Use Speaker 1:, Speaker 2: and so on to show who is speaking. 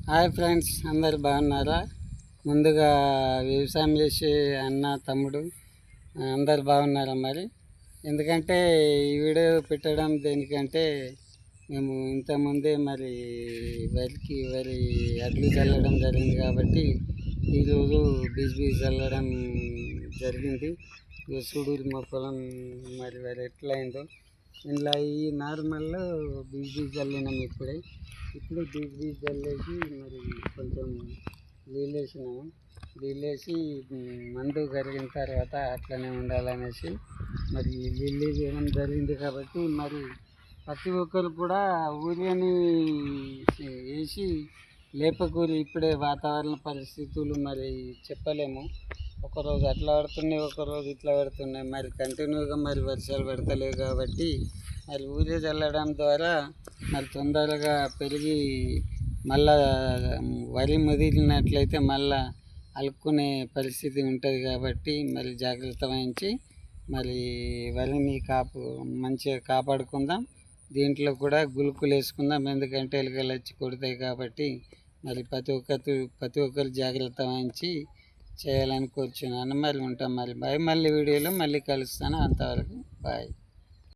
Speaker 1: Hi friends, అందరు బాగున్నారా? ముందుగా వ్యవసాయం చేసే అన్న తమ్ముడు అందరు బాగున్నారా? మరి ఎందుకంటే ఈ వీడియో పెట్టడం దేనికంటే మేము ఇంతకుముందే మరి వరి అడ్లు చల్లడం జరిగింది కాబట్టి ఈరోజు బీజ్ చల్లడం జరిగింది. చూడు మా పొలం మరి వరి ఎట్లయిందో. ఇలా ఈ నార్మల్లో బీజ్ చల్లినాం. ఇప్పుడు బీజ్ చల్లేసి మరి కొంచెం నీళ్ళేసి మందు కరిగిన తర్వాత అట్లనే ఉండాలనేసి మరి నీళ్ళు వేయడం జరిగింది. కాబట్టి మరి ప్రతి ఒక్కరు కూడా ఊరిని వేసి లేపకూరి. ఇప్పుడే వాతావరణ పరిస్థితులు మరి చెప్పలేము, ఒకరోజు అట్లా పడుతున్నాయి, ఒకరోజు ఇట్లా పడుతున్నాయి. మరి కంటిన్యూగా మరి వర్షాలు పడతలేవు కాబట్టి మరి ఊరే చల్లడం ద్వారా మరి తొందరగా పెరిగి మళ్ళా వరి ముదిరినట్లయితే మళ్ళా అలుక్కునే పరిస్థితి ఉంటుంది. కాబట్టి మరి జాగ్రత్త వహించి మరి వరిని మంచిగా కాపాడుకుందాం. దీంట్లో కూడా గులుకులు వేసుకుందాం, ఎందుకంటే ఎలుకలు వచ్చి కొడతాయి. కాబట్టి మరి ప్రతి ఒక్కరు జాగ్రత్త వహించి చేయాలని కోరుచున్నాను. మరి ఉంటాం. మరి బాయ్. మళ్ళీ వీడియోలో మళ్ళీ కలుస్తాను. అంతవరకు బాయ్.